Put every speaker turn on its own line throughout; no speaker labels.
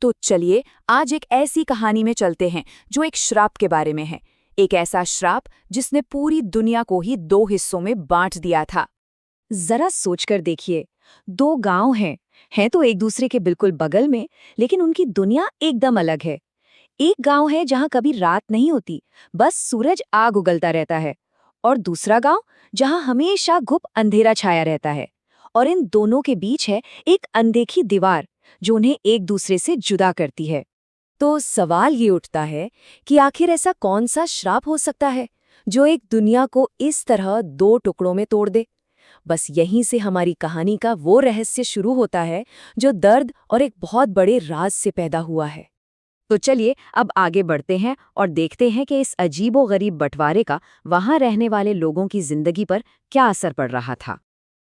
तो चलिए आज एक ऐसी कहानी में चलते हैं जो एक श्राप के बारे में है। एक ऐसा श्राप जिसने पूरी दुनिया को ही दो हिस्सों में बांट दिया था।
जरा सोचकर देखिए, दो गांव हैं तो एक दूसरे के बिल्कुल बगल में, लेकिन उनकी दुनिया एकदम अलग है। एक गांव है जहां कभी रात नहीं होती, बस सूरज आग उगलता रहता है। और दूसरा गांव जहां हमेशा घुप अंधेरा छाया रहता है। और इन दोनों के बीच है एक अनदेखी दीवार जो उन्हें एक दूसरे से जुदा करती है। तो सवाल ये उठता है कि आखिर ऐसा कौन सा श्राप हो सकता है जो एक दुनिया को इस तरह दो टुकड़ों में तोड़ दे। बस यहीं से हमारी कहानी का वो रहस्य शुरू होता है जो दर्द और एक बहुत बड़े राज से पैदा हुआ है। तो चलिए अब आगे बढ़ते हैं और देखते हैं कि इस अजीबोगरीब बंटवारे का वहां रहने वाले लोगों की जिंदगी पर क्या असर पड़ रहा था।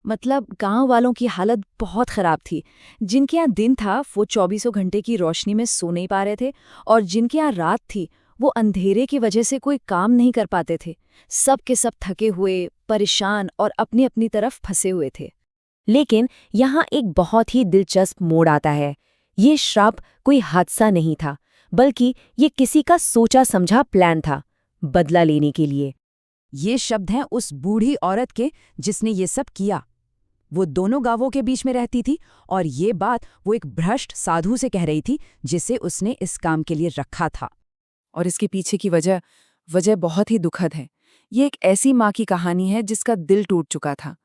मतलब गांव वालों की हालत बहुत खराब थी। जिनके यहाँ दिन था वो 24 घंटे की रोशनी में सो नहीं पा रहे थे, और जिनके यहाँ रात थी वो अंधेरे की वजह से कोई काम नहीं कर पाते थे। सब के सब थके हुए, परेशान और अपनी अपनी तरफ फंसे हुए थे। लेकिन यहाँ एक बहुत ही दिलचस्प मोड़ आता है। ये श्राप कोई हादसा नहीं था, बल्कि ये किसी का सोचा समझा प्लान था, बदला लेने के लिए।
ये शब्द हैं उस बूढ़ी औरत के जिसने ये सब किया। वो दोनों गांवों के बीच में रहती थी और ये बात वो एक भ्रष्ट साधु से कह रही थी जिसे उसने इस काम के लिए रखा था।
और इसके पीछे की वजह बहुत ही दुखद है। ये एक ऐसी माँ की कहानी है जिसका दिल टूट चुका था।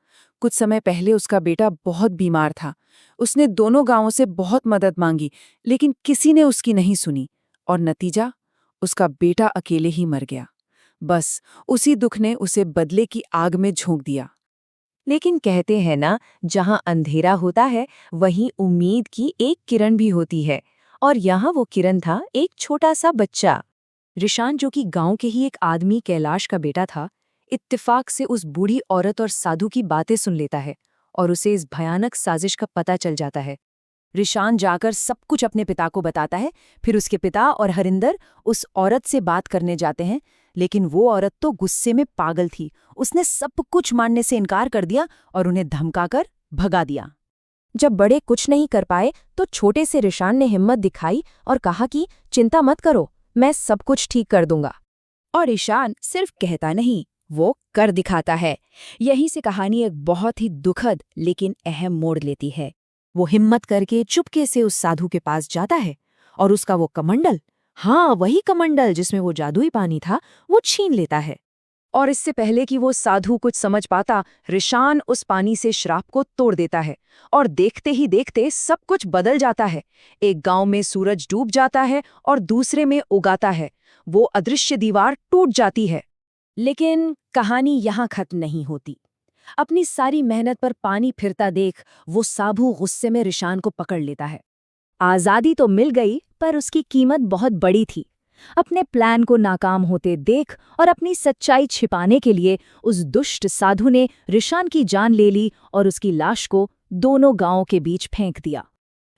कुछ समय पहले उसका बेटा बहुत बीमार था। उसने दोनों गांवों से बहुत मदद मांगी, लेकिन किसी ने उसकी नहीं सुनी, और नतीजा उसका बेटा अकेले ही मर गया। बस उसी दुख ने उसे बदले की आग में झोंक दिया।
लेकिन कहते हैं ना, जहां अंधेरा होता है वहीं उम्मीद की एक किरण भी होती है। और यहाँ वो किरण था एक छोटा सा बच्चा रिशान, जो कि गांव के ही एक आदमी कैलाश का बेटा था। इत्तेफाक से उस बूढ़ी औरत और साधु की बातें सुन लेता है और उसे इस भयानक साजिश का पता चल जाता है।
रिशान जाकर सब कुछ अपने पिता को बताता है। फिर उसके पिता और हरिंदर उस औरत से बात करने जाते हैं, लेकिन वो औरत तो गुस्से में पागल थी। उसने सब कुछ मानने से इनकार कर दिया और उन्हें धमकाकर भगा दिया।
जब बड़े कुछ नहीं कर पाए तो छोटे से रिशान ने हिम्मत दिखाई और कहा कि चिंता मत करो, मैं सब कुछ ठीक कर दूंगा।
और ईशान सिर्फ कहता नहीं, वो कर दिखाता है। यहीं से कहानी एक बहुत ही दुखद लेकिन अहम मोड़ लेती है। वो हिम्मत करके चुपके से उस साधु के पास जाता है और उसका वो कमंडल, हाँ वही कमंडल जिसमें वो जादुई पानी था, वो छीन लेता है। और इससे पहले कि वो साधु कुछ समझ पाता, रिशान उस पानी से श्राप को तोड़ देता है। और देखते ही देखते सब कुछ बदल जाता है। एक गांव में सूरज डूब जाता है और दूसरे में उगाता है। वो अदृश्य दीवार टूट जाती है।
लेकिन कहानी यहाँ खत्म नहीं होती। अपनी सारी मेहनत पर पानी फिरता देख वो साधु गुस्से में रिशान को पकड़ लेता है। आज़ादी तो मिल गई, पर उसकी कीमत बहुत बड़ी थी। अपने प्लान को नाकाम होते देख और अपनी सच्चाई छिपाने के लिए उस दुष्ट साधु ने रिशान की जान ले ली और उसकी लाश को दोनों गांवों के बीच फेंक दिया।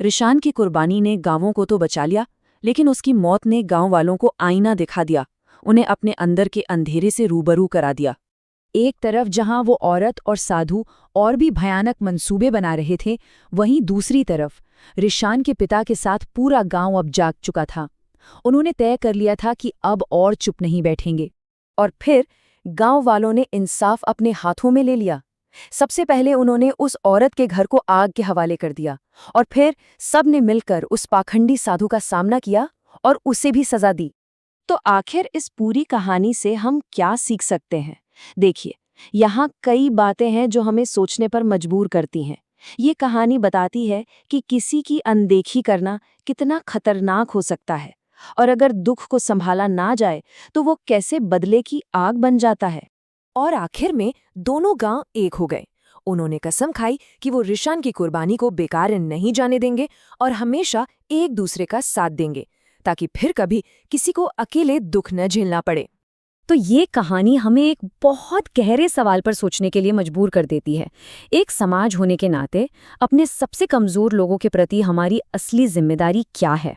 रिशान की कुर्बानी ने गांवों को तो बचा लिया, लेकिन उसकी मौत ने गांव वालों को आईना दिखा दिया, उन्हें अपने अंदर के अंधेरे से रूबरू करा दिया।
एक तरफ जहां वो औरत और साधु और भी भयानक मंसूबे बना रहे थे, वहीं दूसरी तरफ रिशान के पिता के साथ पूरा गांव अब जाग चुका था। उन्होंने तय कर लिया था कि अब और चुप नहीं बैठेंगे।
और फिर गांव वालों ने इंसाफ अपने हाथों में ले लिया। सबसे पहले उन्होंने उस औरत के घर को आग के हवाले कर दिया, और फिर सब ने मिलकर उस पाखंडी साधु का सामना किया और उसे भी सजा दी। तो आखिर इस पूरी कहानी से हम क्या सीख सकते हैं? देखिए, यहाँ कई बातें हैं जो हमें सोचने पर मजबूर करती हैं। ये कहानी बताती है कि किसी की अनदेखी करना कितना खतरनाक हो सकता है, और अगर दुख को संभाला ना जाए तो वो कैसे बदले की आग बन जाता है। और आखिर में दोनों गांव एक हो गए। उन्होंने कसम खाई कि वो रिशान की कुर्बानी को बेकार नहीं जाने देंगे और हमेशा एक दूसरे का साथ देंगे, ताकि फिर कभी किसी को अकेले दुख न झेलना पड़े। तो ये कहानी हमें एक बहुत गहरे सवाल पर सोचने के लिए मजबूर कर देती है। एक समाज होने के नाते अपने सबसे कमजोर लोगों के प्रति हमारी असली जिम्मेदारी क्या है?